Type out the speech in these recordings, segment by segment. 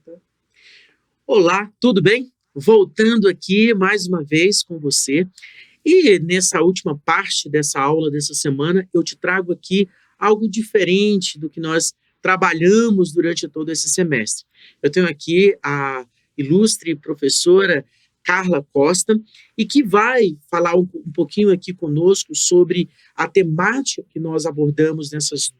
pergunta. Olá, tudo bem? Voltando aqui mais uma vez com você. E nessa última parte dessa aula dessa semana, eu te trago aqui algo diferente do que nós trabalhamos durante todo esse semestre. Eu tenho aqui a ilustre professora Carla Costa e que vai falar um pouquinho aqui conosco sobre a temática que nós abordamos nessas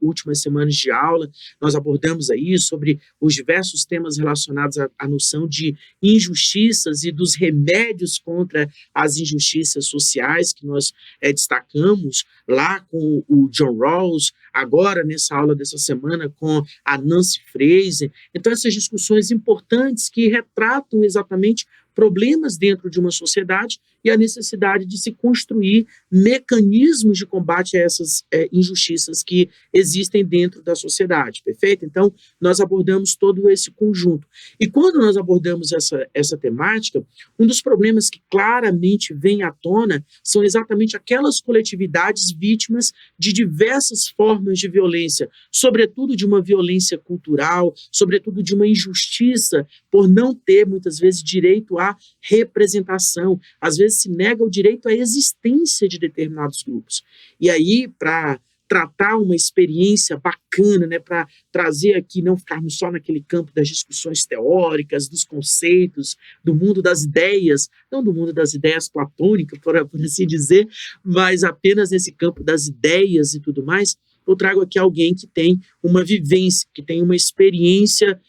últimas semanas de aula. Nós abordamos aí sobre os diversos temas relacionados à noção de injustiças e dos remédios contra as injustiças sociais que nós destacamos lá com o John Rawls, agora nessa aula dessa semana com a Nancy Fraser. Então, essas discussões importantes que retratam exatamente problemas dentro de uma sociedade e a necessidade de se construir mecanismos de combate a essas injustiças que existem dentro da sociedade, perfeito? Então, nós abordamos todo esse conjunto. E quando nós abordamos essa temática, um dos problemas que claramente vem à tona são exatamente aquelas coletividades vítimas de diversas formas de violência, sobretudo de uma violência cultural, sobretudo de uma injustiça por não ter, muitas vezes, direito à representação. Às vezes se nega o direito à existência de determinados grupos. E aí, para tratar uma experiência bacana, né, para trazer aqui, não ficarmos só naquele campo das discussões teóricas, dos conceitos, do mundo das ideias, não do mundo das ideias platônicas, por assim dizer, mas apenas nesse campo das ideias e tudo mais, eu trago aqui alguém que tem uma vivência, que tem uma experiência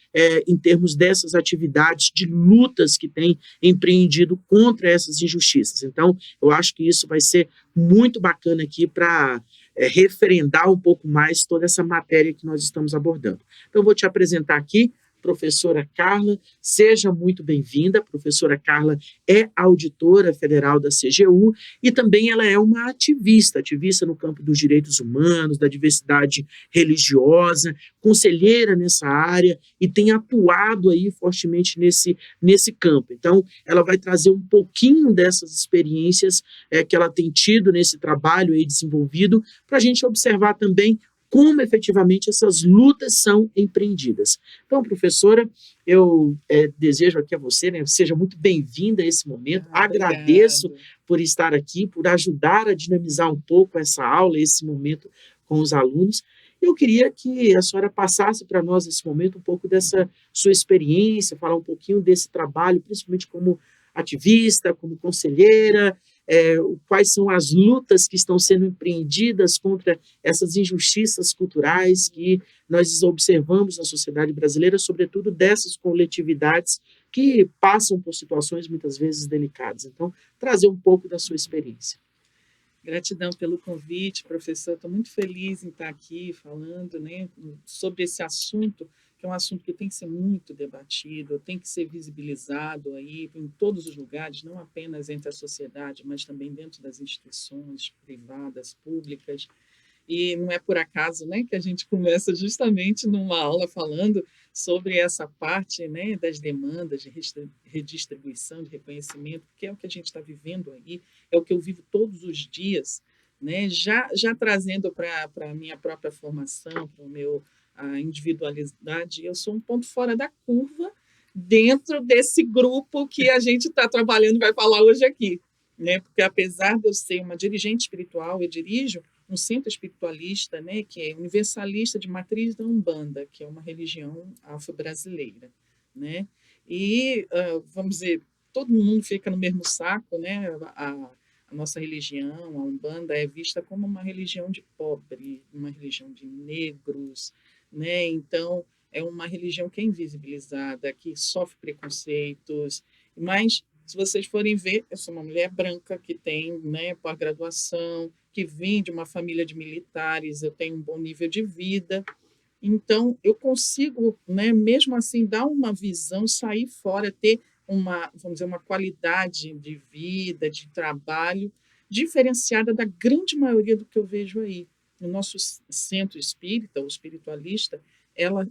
em termos dessas atividades, de lutas que tem empreendido contra essas injustiças. Então, eu acho que isso vai ser muito bacana aqui para referendar um pouco mais toda essa matéria que nós estamos abordando. Então, eu vou te apresentar aqui professora Carla, seja muito bem-vinda. A professora Carla é auditora federal da CGU e também ela é uma ativista no campo dos direitos humanos, da diversidade religiosa, conselheira nessa área e tem atuado aí fortemente nesse campo. Então, ela vai trazer um pouquinho dessas experiências que ela tem tido nesse trabalho aí desenvolvido para a gente observar também como efetivamente essas lutas são empreendidas. Então, professora, eu desejo aqui a você, né, seja muito bem-vinda a esse momento, agradeço por estar aqui, por ajudar a dinamizar um pouco essa aula, esse momento com os alunos. Eu queria que a senhora passasse para nós, nesse momento, um pouco dessa sua experiência, falar um pouquinho desse trabalho, principalmente como ativista, como conselheira, quais são as lutas que estão sendo empreendidas contra essas injustiças culturais que nós observamos na sociedade brasileira, sobretudo dessas coletividades que passam por situações muitas vezes delicadas. Então, trazer um pouco da sua experiência. Gratidão pelo convite, professor. Estou muito feliz em estar aqui falando, né, sobre esse assunto, que é um assunto que tem que ser muito debatido, tem que ser visibilizado aí em todos os lugares, não apenas entre a sociedade, mas também dentro das instituições privadas, públicas. E não é por acaso, né, que a gente começa justamente numa aula falando sobre essa parte, né, das demandas de redistribuição, de reconhecimento, que é o que a gente está vivendo aí, é o que eu vivo todos os dias, né, já trazendo para a minha própria formação, para o meu a individualidade, eu sou um ponto fora da curva dentro desse grupo que a gente está trabalhando e vai falar hoje aqui, né, porque apesar de eu ser uma dirigente espiritual, eu dirijo um centro espiritualista, né, que é universalista de matriz da Umbanda, que é uma religião afro-brasileira, né? E, vamos dizer, todo mundo fica no mesmo saco, né? A nossa religião, a Umbanda, é vista como uma religião de pobre, uma religião de negros, né? Então, é uma religião que é invisibilizada, que sofre preconceitos, mas se vocês forem ver, eu sou uma mulher branca que tem, né, pós-graduação, que vim de uma família de militares, eu tenho um bom nível de vida, então eu consigo, né, mesmo assim, dar uma visão, sair fora, ter uma, vamos dizer, uma qualidade de vida, de trabalho, diferenciada da grande maioria do que eu vejo aí. O nosso centro espírita, o espiritualista,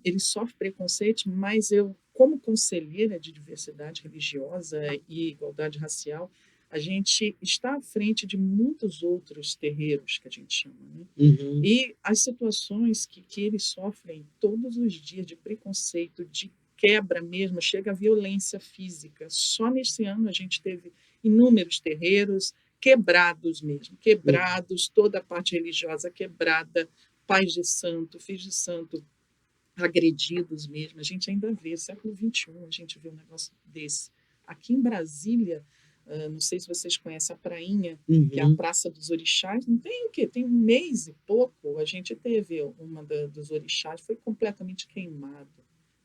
ele sofre preconceito, mas eu, como conselheira de diversidade religiosa e igualdade racial, a gente está à frente de muitos outros terreiros, que a gente chama, né? Uhum. E as situações que eles sofrem todos os dias de preconceito, de quebra mesmo, chega à violência física. Só nesse ano a gente teve inúmeros terreiros quebrados mesmo, quebrados, toda a parte religiosa quebrada, pais de santo, filhos de santo agredidos mesmo. A gente ainda vê, século XXI, a gente vê um negócio desse. Aqui em Brasília, não sei se vocês conhecem a Prainha, que é a Uhum. Praça dos Orixás, não tem o quê? Tem um mês e pouco, a gente teve uma dos orixás, foi completamente queimado,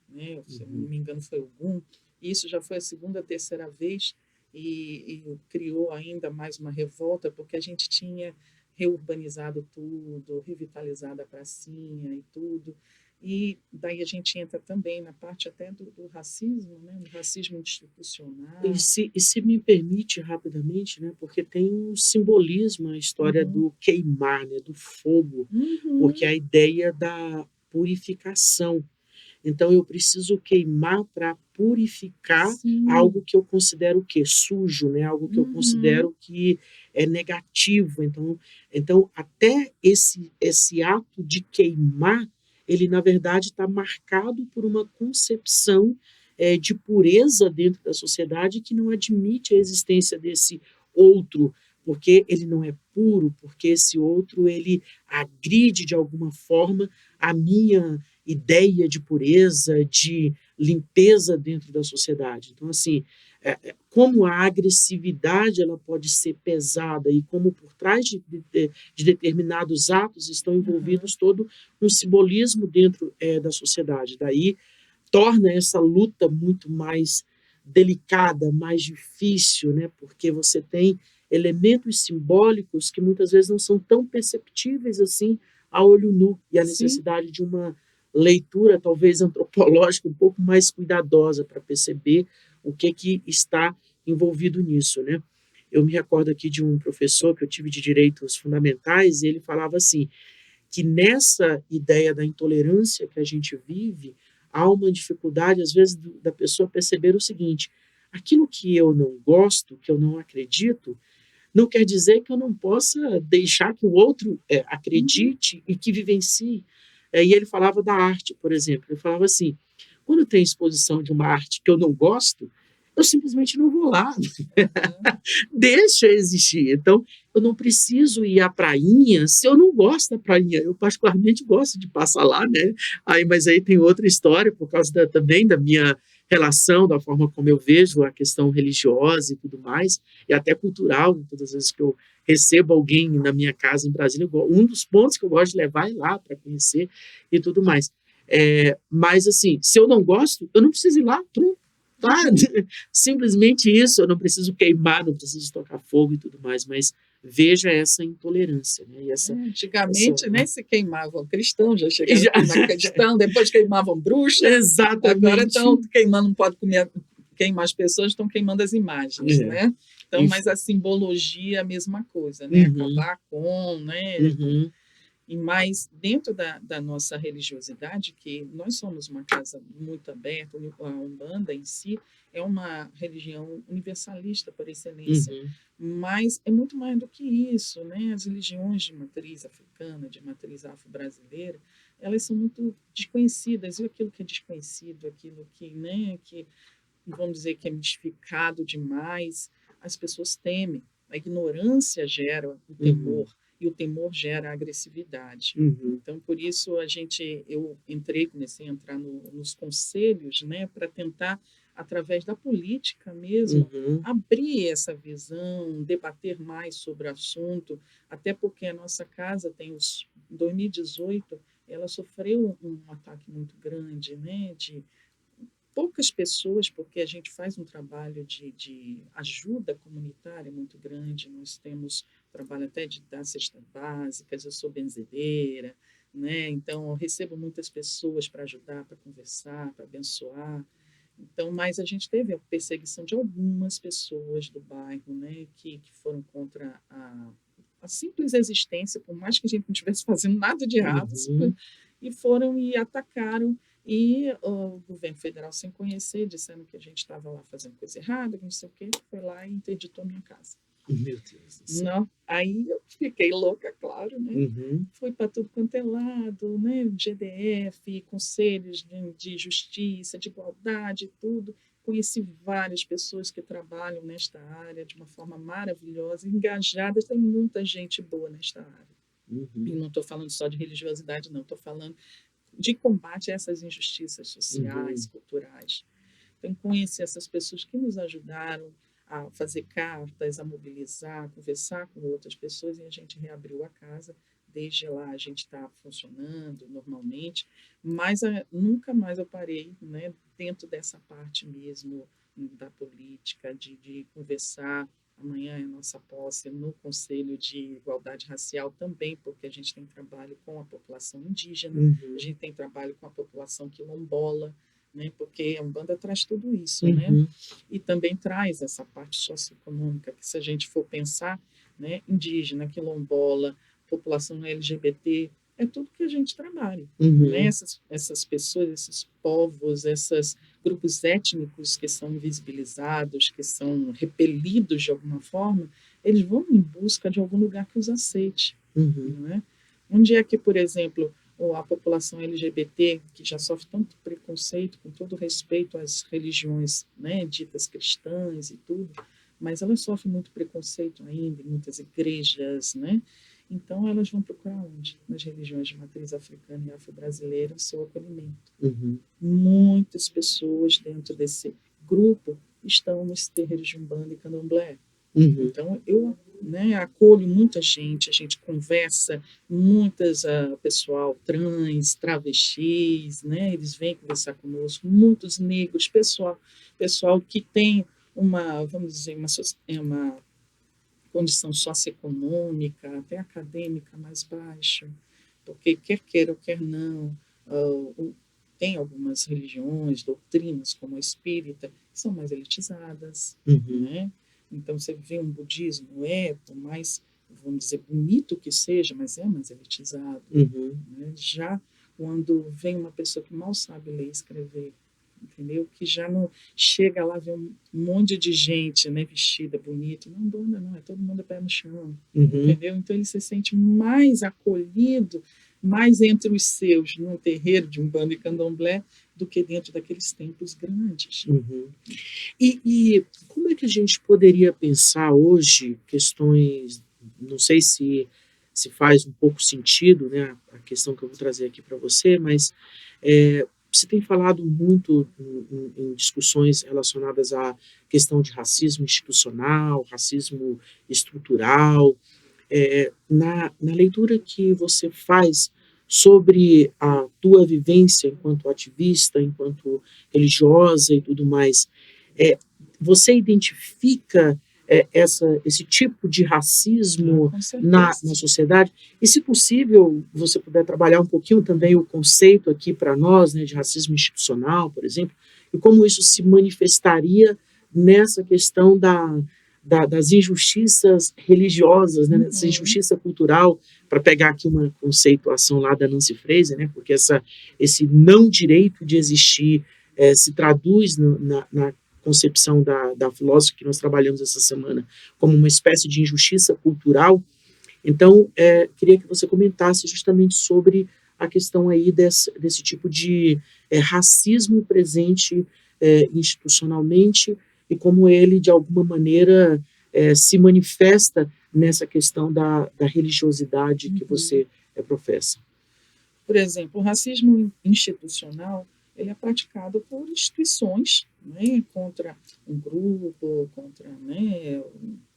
né? Se eu não me engano foi Ogum, isso já foi a segunda, terceira vez, e criou ainda mais uma revolta, porque a gente tinha reurbanizado tudo, revitalizado a pracinha e tudo, e daí a gente entra também na parte até do racismo, né? Do racismo E institucional. se me permite rapidamente, né, porque tem um simbolismo a história Uhum. do queimar, né, do fogo, porque Uhum. a ideia da purificação. Então eu preciso queimar para purificar algo Sim. que eu considero o quê? Sujo, né, algo que eu Uhum. considero que é negativo. Então até esse ato de queimar, ele na verdade está marcado por uma concepção, de pureza dentro da sociedade que não admite a existência desse outro, porque ele não é puro, porque esse outro ele agride de alguma forma a minha ideia de pureza, de limpeza dentro da sociedade. Então, assim, como a agressividade ela pode ser pesada e como por trás de determinados atos estão Uhum. envolvidos todo um simbolismo dentro da sociedade. Daí torna essa luta muito mais delicada, mais difícil, né? Porque você tem elementos simbólicos que muitas vezes não são tão perceptíveis assim a olho nu, e a Sim. necessidade de uma leitura talvez antropológica um pouco mais cuidadosa para perceber o que está envolvido nisso, né? Eu me recordo aqui de um professor que eu tive de direitos fundamentais, e ele falava assim, que nessa ideia da intolerância que a gente vive, há uma dificuldade, às vezes, da pessoa perceber o seguinte: aquilo que eu não gosto, que eu não acredito, não quer dizer que eu não possa deixar que o outro Uhum. acredite e que vivencie. E ele falava da arte, por exemplo. Ele falava assim: quando tem exposição de uma arte que eu não gosto, eu simplesmente não vou lá, Aham. deixa existir. Então, eu não preciso ir à prainha se eu não gosto da prainha. Eu particularmente gosto de passar lá, né? Mas aí tem outra história por causa também da minha relação, da forma como eu vejo a questão religiosa e tudo mais, e até cultural, né? Todas as vezes que eu recebo alguém na minha casa em Brasília, um dos pontos que eu gosto de levar é lá para conhecer e tudo mais. Mas assim, se eu não gosto, eu não preciso ir lá, pronto. Tá, Uhum. simplesmente isso, eu não preciso queimar, não preciso tocar fogo e tudo mais, mas veja essa intolerância, né? E essa Antigamente nem se queimavam cristãos, já chegaram a já, queimar cristão, depois queimavam bruxa, agora estão exatamente. queimando, não pode comer, queimar as pessoas, estão queimando as imagens, É, né? Então, mas enfim. a simbologia é a mesma coisa, né? Uhum, Acabar com, né? uhum, E mais dentro da nossa religiosidade, que nós somos uma casa muito aberta, a Umbanda em si é uma religião universalista por excelência, uhum, mas é muito mais do que isso, né? As religiões de matriz africana, de matriz afro-brasileira, elas são muito desconhecidas, e aquilo que é desconhecido, aquilo que, né, que vamos dizer que é mistificado demais, as pessoas temem. A ignorância gera o uhum, temor e o temor gera a agressividade. uhum, Então, por isso eu comecei a entrar nos conselhos, né, para tentar através da política mesmo uhum, abrir essa visão, debater mais sobre o assunto, até porque a nossa casa tem os 2018, ela sofreu um ataque muito grande, né, de poucas pessoas, porque a gente faz um trabalho de ajuda comunitária muito grande, nós temos trabalho até de dar cestas básicas, eu sou benzedeira, né? Então eu recebo muitas pessoas para ajudar, para conversar, para abençoar. Então, mas a gente teve a perseguição de algumas pessoas do bairro, né, que foram contra a simples existência, por mais que a gente não estivesse fazendo nada de errado, uhum. e foram e atacaram e o governo federal, sem conhecer, disseram que a gente estava lá fazendo coisa errada, que não sei o quê, foi lá e interditou minha casa. Meu Deus do céu. Não, aí eu fiquei louca, claro, né? Uhum, Fui para tudo quanto é lado, né? GDF, conselhos de justiça, de igualdade, tudo. Conheci várias pessoas que trabalham nesta área de uma forma maravilhosa, engajadas. Tem muita gente boa nesta área. E uhum, não estou falando só de religiosidade, não. Estou falando de combate a essas injustiças sociais, uhum, culturais. Então, conhecer essas pessoas que nos ajudaram a fazer cartas, a mobilizar, a conversar com outras pessoas, e a gente reabriu a casa. Desde lá a gente está funcionando normalmente, mas nunca mais eu parei, né, dentro dessa parte mesmo da política, de conversar. Amanhã é a nossa posse no Conselho de Igualdade Racial também, porque a gente tem trabalho com a população indígena, a uhum, gente tem trabalho com a população quilombola, né? Porque a Umbanda traz tudo isso, né? uhum, E também traz essa parte socioeconômica, que se a gente for pensar, né, indígena, quilombola, população LGBT, é tudo que a gente trabalha, né? uhum, Essas pessoas, esses povos, esses grupos étnicos que são invisibilizados, que são repelidos de alguma forma, eles vão em busca de algum lugar que os aceite, uhum, não é? Onde é que, por exemplo, ou a população LGBT, que já sofre tanto preconceito, com todo respeito às religiões, né, ditas cristãs e tudo, mas elas sofrem muito preconceito ainda em muitas igrejas, né? Então elas vão procurar onde? Nas religiões de matriz africana e afro-brasileira o seu acolhimento. uhum, Muitas pessoas dentro desse grupo estão nos terreiros de Umbanda e Candomblé. uhum, Então, eu, né, acolho muita gente, a gente conversa, muitas pessoal trans, travestis, né, eles vêm conversar conosco, muitos negros, pessoal que tem uma, vamos dizer, uma condição socioeconômica, até acadêmica mais baixa, porque quer queira ou quer não, tem algumas religiões, doutrinas, como a espírita, que são mais elitizadas, uhum, né? Então, você vê um budismo, por mais, vamos dizer, bonito que seja, mas é mais elitizado, uhum, né? Já quando vem uma pessoa que mal sabe ler e escrever, entendeu? Que já não chega lá, vê um monte de gente, né, vestida, bonita, não, banda não, é todo mundo a pé no chão, uhum, entendeu? Então ele se sente mais acolhido, mais entre os seus, num terreiro de Umbanda e Candomblé, do que dentro daqueles templos grandes. uhum. E como é que a gente poderia pensar hoje questões, não sei se faz um pouco sentido, né, a questão que eu vou trazer aqui para você, mas você tem falado muito em discussões relacionadas à questão de racismo institucional, racismo estrutural, na leitura que você faz sobre a tua vivência enquanto ativista, enquanto religiosa e tudo mais, é, você identifica esse tipo de Ah, racismo com na certeza. sociedade? E, se possível, você puder trabalhar um pouquinho também o conceito aqui para nós, né, de racismo institucional, por exemplo, e como isso se manifestaria nessa questão das injustiças religiosas, né, dessa Uhum. injustiça cultural, para pegar aqui uma conceituação lá da Nancy Fraser, né, porque esse não direito de existir se traduz na concepção da filósofa que nós trabalhamos essa semana como uma espécie de injustiça cultural. Então, queria que você comentasse justamente sobre a questão aí desse tipo de racismo presente institucionalmente e como ele, de alguma maneira, se manifesta nessa questão da religiosidade que Uhum. você professa. Por exemplo, o racismo institucional ele é praticado por instituições, né, contra um grupo, contra, né,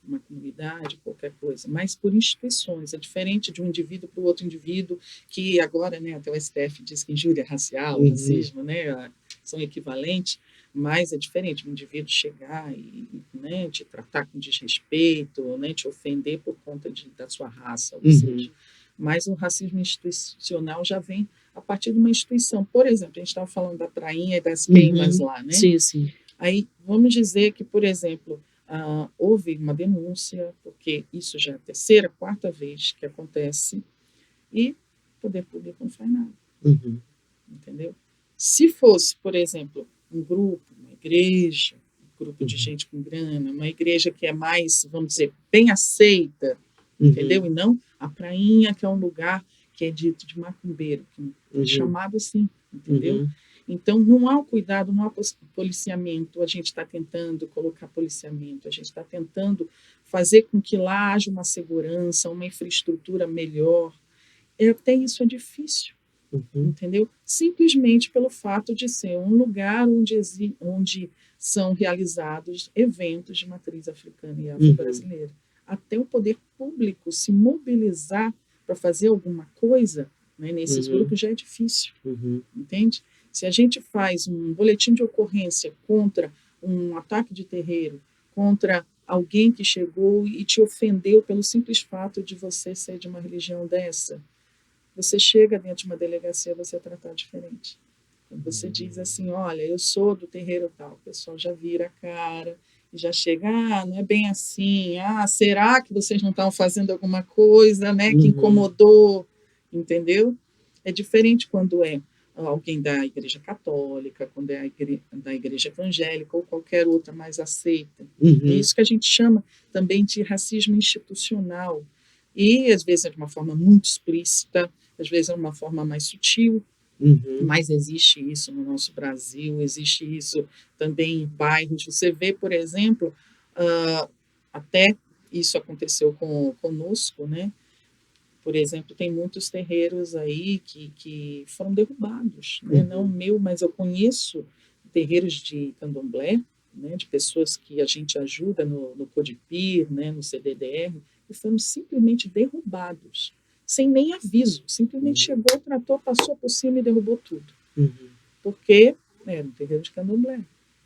uma comunidade, qualquer coisa, mas por instituições. É diferente de um indivíduo para o outro indivíduo, que agora, né, até o STF diz que injúria racial, Uhum, racismo, né, são equivalentes, mas é diferente um indivíduo chegar e, né, te tratar com desrespeito, né, te ofender por conta da sua raça, ou seja. uhum, Mas o racismo institucional já vem a partir de uma instituição. Por exemplo, a gente estava falando da prainha e das queimas uhum, lá, né? sim, sim. Aí vamos dizer que, por exemplo, houve uma denúncia, porque isso já é a terceira, quarta vez que acontece, e o poder público não faz nada, Uhum, entendeu? Se fosse, por exemplo, um grupo, uma igreja, grupo de gente com grana, uma igreja que é mais, vamos dizer, bem aceita, entendeu? E não a prainha, que é um lugar que é dito de macumbeiro, que é chamado assim, entendeu? Então, não há o cuidado, não há policiamento. A gente está tentando colocar policiamento, a gente está tentando fazer com que lá haja uma segurança, uma infraestrutura melhor. Até isso é difícil, entendeu? Simplesmente pelo fato de ser um lugar onde são realizados eventos de matriz africana e afro-brasileira. Até o poder público se mobilizar para fazer alguma coisa, né, nesses grupos já é difícil, entende? Se a gente faz um boletim de ocorrência contra um ataque de terreiro, contra alguém que chegou e te ofendeu pelo simples fato de você ser de uma religião dessa, você chega dentro de uma delegacia, você é tratado diferente. Quando você diz assim, olha, eu sou do terreiro tal, o pessoal já vira a cara e já chega, não é bem assim, será que vocês não estão fazendo alguma coisa, né, que incomodou, entendeu? É diferente quando é alguém da igreja católica, quando é da igreja evangélica ou qualquer outra mais aceita. É isso que a gente chama também de racismo institucional. E, às vezes, é de uma forma muito explícita, às vezes é uma forma mais sutil, mas existe isso no nosso Brasil, existe isso também em bairros. Você vê, por exemplo, até isso aconteceu conosco, né? Por exemplo, tem muitos terreiros aí que foram derrubados, né? Não o meu, mas eu conheço terreiros de candomblé, né? De pessoas que a gente ajuda no Codipir, né? No CDDR, e foram simplesmente derrubados, sem nem aviso, simplesmente chegou, tratou, passou por cima e derrubou tudo. Porque era um terreiro de candomblé.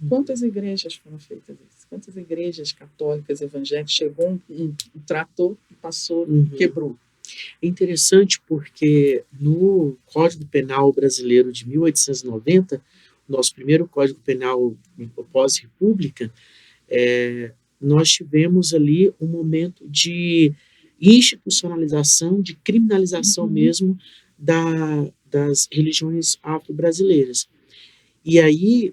Quantas igrejas foram feitas isso? Quantas igrejas católicas, evangélicas, chegou, tratou, passou, quebrou? É interessante porque no Código Penal Brasileiro de 1890, nosso primeiro Código Penal pós-república, nós tivemos ali um momento de institucionalização, de criminalização mesmo das religiões afro-brasileiras. E aí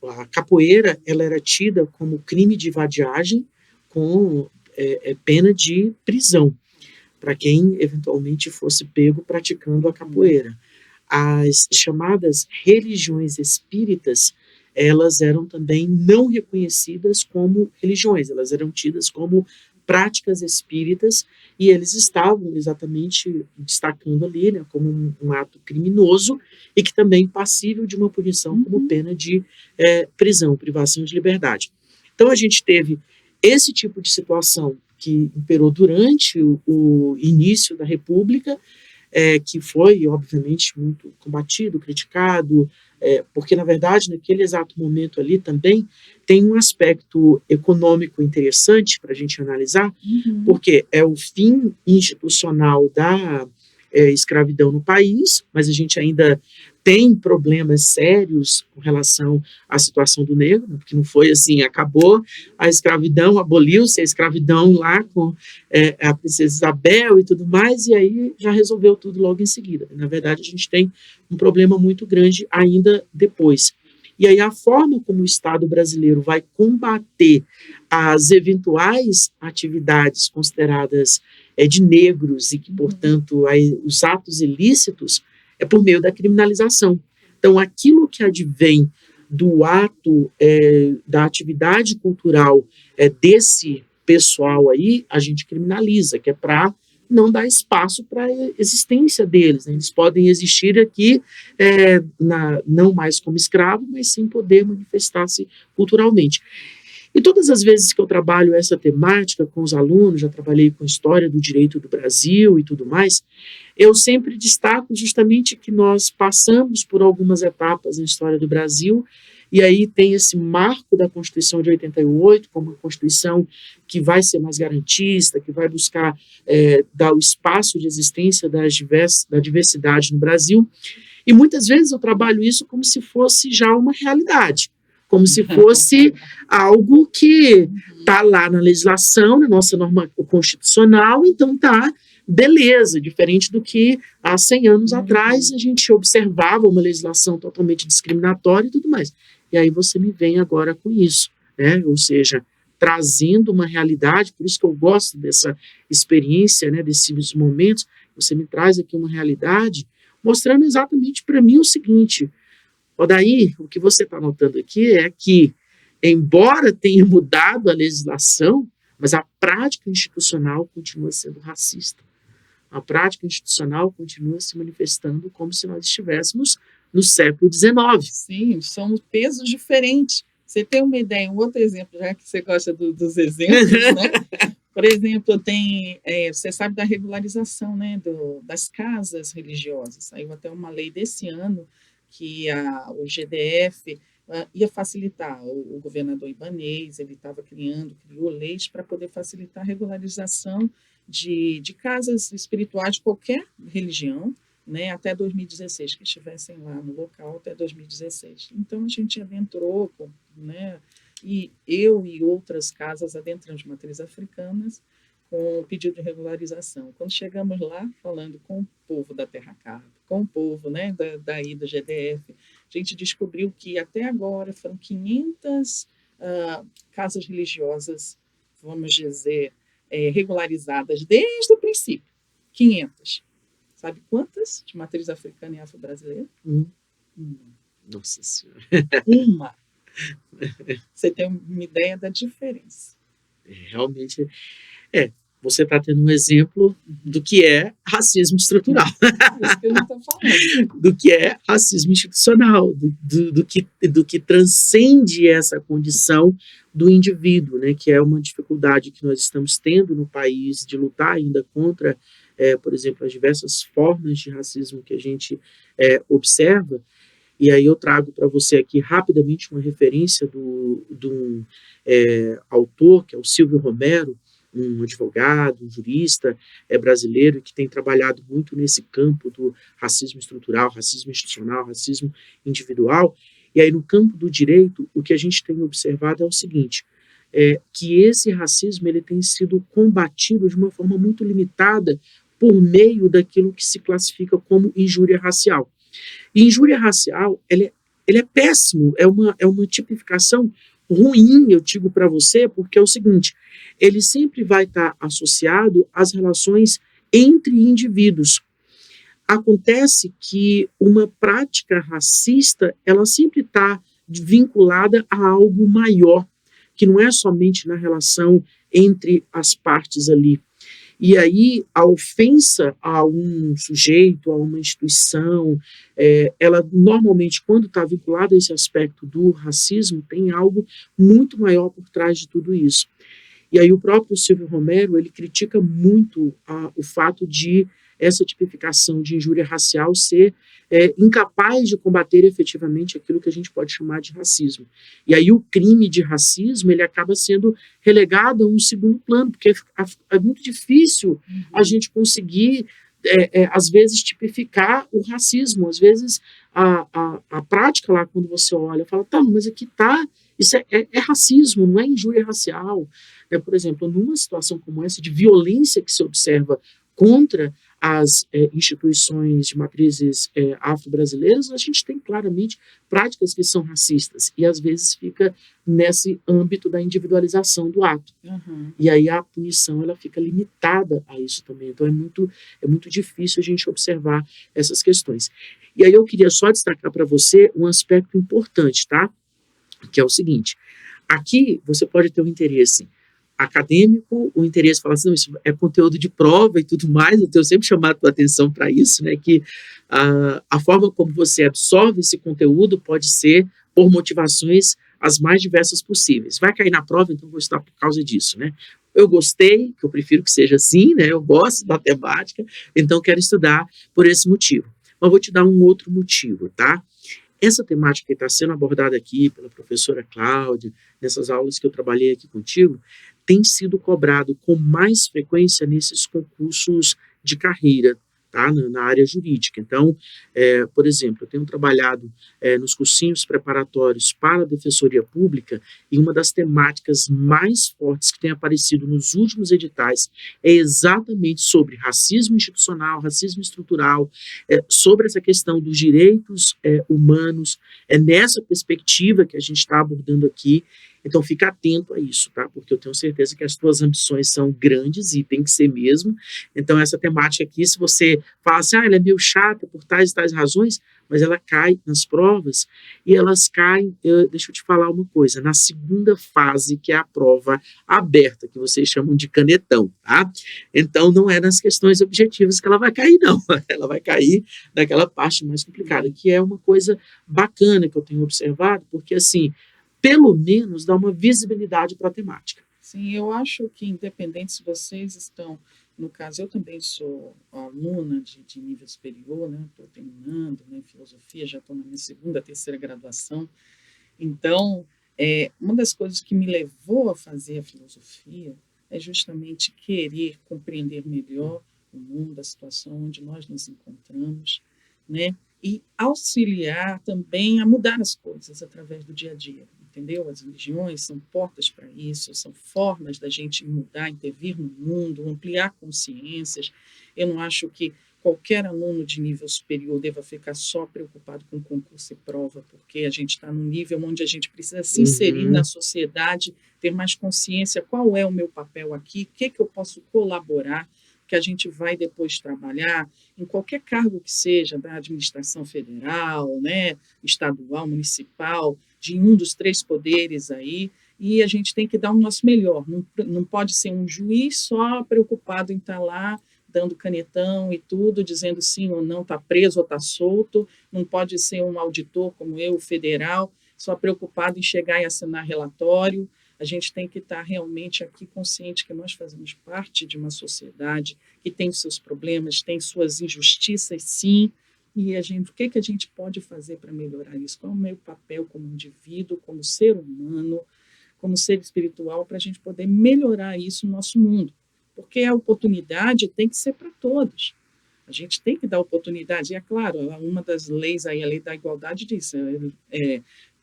a capoeira ela era tida como crime de vadiagem com pena de prisão para quem eventualmente fosse pego praticando a capoeira. As chamadas religiões espíritas, elas eram também não reconhecidas como religiões, elas eram tidas como práticas espíritas e eles estavam exatamente destacando ali, né, como um ato criminoso e que também passível de uma punição como pena de prisão, privação de liberdade. Então a gente teve esse tipo de situação que imperou durante o início da República, que foi, obviamente, muito combatido, criticado, porque, na verdade, naquele exato momento ali também tem um aspecto econômico interessante para a gente analisar, porque é o fim institucional da escravidão no país, mas a gente ainda tem problemas sérios com relação à situação do negro, porque não foi assim, acabou a escravidão, aboliu-se a escravidão lá com a princesa Isabel e tudo mais, e aí já resolveu tudo logo em seguida. Na verdade, a gente tem um problema muito grande ainda depois. E aí a forma como o Estado brasileiro vai combater as eventuais atividades consideradas de negros e que, portanto, os atos ilícitos é por meio da criminalização. Então, aquilo que advém do ato, da atividade cultural desse pessoal aí, a gente criminaliza, que é para não dar espaço para a existência deles. Né? Eles podem existir aqui, não mais como escravo, mas sim poder manifestar-se culturalmente. E todas as vezes que eu trabalho essa temática com os alunos, já trabalhei com história do direito do Brasil e tudo mais, eu sempre destaco justamente que nós passamos por algumas etapas na história do Brasil, e aí tem esse marco da Constituição de 88, como uma Constituição que vai ser mais garantista, que vai buscar dar o espaço de existência da diversidade no Brasil, e muitas vezes eu trabalho isso como se fosse já uma realidade, como se fosse algo que está lá na legislação, na nossa norma constitucional, então está beleza, diferente do que há 100 anos atrás a gente observava uma legislação totalmente discriminatória e tudo mais. E aí você me vem agora com isso, né? Ou seja, trazendo uma realidade, por isso que eu gosto dessa experiência, né, desses momentos, você me traz aqui uma realidade, mostrando exatamente para mim o seguinte, daí o que você está notando aqui é que, embora tenha mudado a legislação, mas a prática institucional continua sendo racista. A prática institucional continua se manifestando como se nós estivéssemos no século XIX. Sim, são pesos diferentes. Você tem uma ideia, um outro exemplo, já que você gosta dos exemplos, né? Por exemplo, você sabe da regularização, né, das casas religiosas. Saiu até uma lei desse ano que o GDF ia facilitar. O governador Ibanez, ele criou leis para poder facilitar a regularização de casas espirituais de qualquer religião, né, até 2016, que estivessem lá no local até 2016. Então, a gente adentrou, né, e eu e outras casas adentramos de matriz africanas com o pedido de regularização. Quando chegamos lá, falando com o povo da Terra Carta, com o povo, né, daí do GDF, a gente descobriu que até agora foram 500 casas religiosas, vamos dizer, regularizadas desde o princípio. 500. Sabe quantas de matriz africana e afro-brasileira? Uma. Nossa Senhora. Uma. Você tem uma ideia da diferença. Realmente, você está tendo um exemplo do que é racismo estrutural. Isso que eu não estou falando. Do que é racismo institucional, do que transcende essa condição do indivíduo, né, que é uma dificuldade que nós estamos tendo no país de lutar ainda contra, por exemplo, as diversas formas de racismo que a gente observa. E aí eu trago para você aqui rapidamente uma referência de um autor, que é o Silvio Romero, um advogado, um jurista brasileiro que tem trabalhado muito nesse campo do racismo estrutural, racismo institucional, racismo individual. E aí no campo do direito, o que a gente tem observado é o seguinte, que esse racismo ele tem sido combatido de uma forma muito limitada por meio daquilo que se classifica como injúria racial. E injúria racial, ele é péssimo, é uma tipificação ruim, eu digo para você, porque é o seguinte, ele sempre vai estar associado às relações entre indivíduos. Acontece que uma prática racista, ela sempre está vinculada a algo maior, que não é somente na relação entre as partes ali. E aí, a ofensa a um sujeito, a uma instituição, ela normalmente, quando está vinculada a esse aspecto do racismo, tem algo muito maior por trás de tudo isso. E aí o próprio Silvio Romero, ele critica muito o fato de essa tipificação de injúria racial ser incapaz de combater efetivamente aquilo que a gente pode chamar de racismo. E aí o crime de racismo, ele acaba sendo relegado a um segundo plano, porque é muito difícil a gente conseguir, às vezes, tipificar o racismo. Às vezes, a prática lá, quando você olha, fala, tá, mas aqui tá, isso é racismo, não é injúria racial. Por exemplo, numa situação como essa, de violência que se observa contra as instituições de matrizes afro-brasileiras, a gente tem claramente práticas que são racistas, e às vezes fica nesse âmbito da individualização do ato. Uhum. E aí a punição ela fica limitada a isso também. Então é muito difícil a gente observar essas questões. E aí eu queria só destacar para você um aspecto importante, tá? Que é o seguinte, aqui você pode ter um interesse acadêmico, o interesse de falar assim, não, isso é conteúdo de prova e tudo mais, eu tenho sempre chamado a atenção para isso, né, que a forma como você absorve esse conteúdo pode ser por motivações as mais diversas possíveis. Vai cair na prova, então vou estudar por causa disso, né? Eu gostei, que eu prefiro que seja assim, né, eu gosto da matemática, então quero estudar por esse motivo. Mas vou te dar um outro motivo, tá? Essa temática que está sendo abordada aqui pela professora Cláudia, nessas aulas que eu trabalhei aqui contigo, tem sido cobrado com mais frequência nesses concursos de carreira, tá? Na área jurídica. Então, por exemplo, eu tenho trabalhado nos cursinhos preparatórios para a Defensoria Pública, e uma das temáticas mais fortes que tem aparecido nos últimos editais é exatamente sobre racismo institucional, racismo estrutural, sobre essa questão dos direitos humanos, é nessa perspectiva que a gente está abordando aqui. Então, fica atento a isso, tá? Porque eu tenho certeza que as tuas ambições são grandes e tem que ser mesmo. Então, essa temática aqui, se você fala assim, ela é meio chata por tais e tais razões, mas ela cai nas provas, e elas caem, deixa eu te falar uma coisa, na segunda fase, que é a prova aberta, que vocês chamam de canetão, tá? Então, não é nas questões objetivas que ela vai cair, não. Ela vai cair naquela parte mais complicada, que é uma coisa bacana que eu tenho observado, porque, assim, pelo menos dá uma visibilidade para a temática. Sim, eu acho que independente se vocês estão, no caso, eu também sou aluna de nível superior, né? Estou terminando, né, filosofia, já estou na minha segunda, terceira graduação. Então, uma das coisas que me levou a fazer a filosofia é justamente querer compreender melhor o mundo, a situação onde nós nos encontramos, né? E auxiliar também a mudar as coisas através do dia a dia, entendeu? As religiões são portas para isso, são formas da gente mudar, intervir no mundo, ampliar consciências. Eu não acho que qualquer aluno de nível superior deva ficar só preocupado com concurso e prova, porque a gente está num nível onde a gente precisa se inserir na sociedade, ter mais consciência, qual é o meu papel aqui, o que eu posso colaborar, que a gente vai depois trabalhar em qualquer cargo que seja, da administração federal, né, estadual, municipal, de um dos três poderes aí, e a gente tem que dar o nosso melhor. Não pode ser um juiz só preocupado em estar lá dando canetão e tudo, dizendo sim ou não, está preso ou está solto. Não pode ser um auditor como eu, federal, só preocupado em chegar e assinar relatório. A gente tem que estar realmente aqui consciente que nós fazemos parte de uma sociedade que tem seus problemas, tem suas injustiças, sim, e o que a gente pode fazer para melhorar isso? Qual é o meu papel como indivíduo, como ser humano, como ser espiritual, para a gente poder melhorar isso no nosso mundo? Porque a oportunidade tem que ser para todos. A gente tem que dar oportunidade. E é claro, uma das leis aí, a lei da igualdade diz,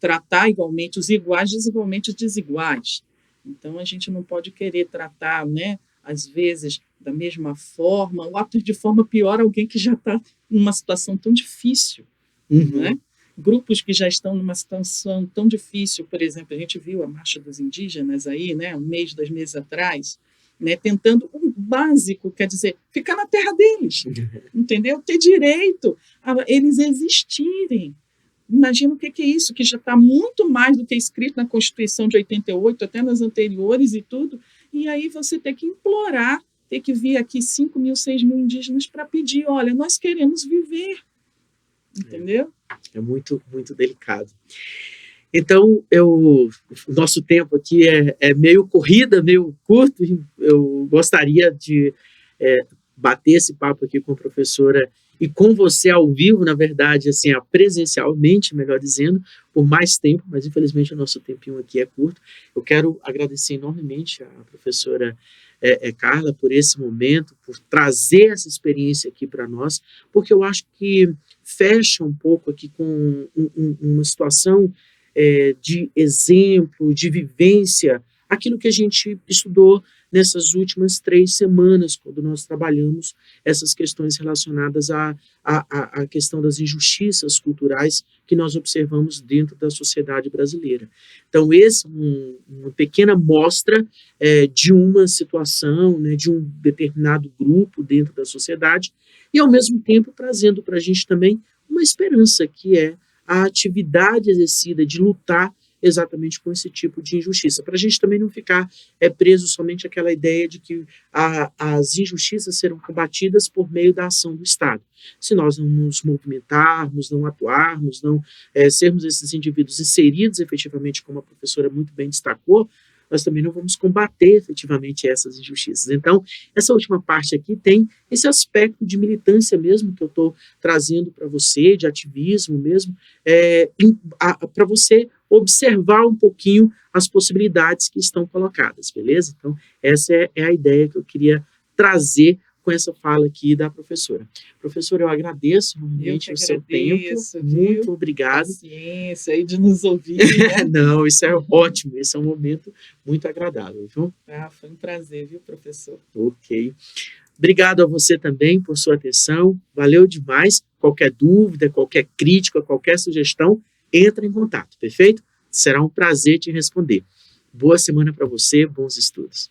tratar igualmente os iguais, desigualmente os desiguais. Então, a gente não pode querer tratar, né, às vezes, da mesma forma, ou até de forma pior, alguém que já está numa situação tão difícil, não é? Grupos que já estão numa situação tão difícil, por exemplo, a gente viu a Marcha dos Indígenas aí, né, um mês, 2 meses atrás, né, tentando o básico, quer dizer, ficar na terra deles, entendeu? Ter direito a eles existirem. Imagina o que é isso, que já está muito mais do que escrito na Constituição de 88, até nas anteriores e tudo, e aí você tem que implorar, ter que vir aqui 5 mil, 6 mil indígenas para pedir, olha, nós queremos viver, entendeu? É muito, muito delicado. Então, o nosso tempo aqui é meio corrida, meio curto. Eu gostaria de bater esse papo aqui com a professora e com você ao vivo, na verdade, assim, presencialmente, melhor dizendo, por mais tempo, mas infelizmente o nosso tempinho aqui é curto. Eu quero agradecer enormemente a professora Carla por esse momento, por trazer essa experiência aqui para nós, porque eu acho que fecha um pouco aqui com uma situação de exemplo, de vivência, aquilo que a gente estudou nessas últimas 3 semanas, quando nós trabalhamos essas questões relacionadas à questão das injustiças culturais que nós observamos dentro da sociedade brasileira. Então, esse é uma pequena mostra de uma situação, né, de um determinado grupo dentro da sociedade, e, ao mesmo tempo, trazendo para a gente também uma esperança, que é a atividade exercida de lutar exatamente com esse tipo de injustiça, para a gente também não ficar preso somente àquela ideia de que as injustiças serão combatidas por meio da ação do Estado. Se nós não nos movimentarmos, não atuarmos, não sermos esses indivíduos inseridos efetivamente, como a professora muito bem destacou, nós também não vamos combater efetivamente essas injustiças. Então, essa última parte aqui tem esse aspecto de militância mesmo que eu estou trazendo para você, de ativismo mesmo, para você observar um pouquinho as possibilidades que estão colocadas, beleza? Então, essa é a ideia que eu queria trazer com essa fala aqui da professora. Professora, eu agradeço Eu realmente que o seu tempo. agradeço, Muito viu? obrigado. Paciência aí de nos ouvir, né? Não, isso é ótimo. Esse é um momento muito agradável, viu? Ah, foi um prazer, viu, professor? Ok. Obrigado a você também por sua atenção. Valeu demais. Qualquer dúvida, qualquer crítica, qualquer sugestão, entra em contato, perfeito? Será um prazer te responder. Boa semana para você, bons estudos.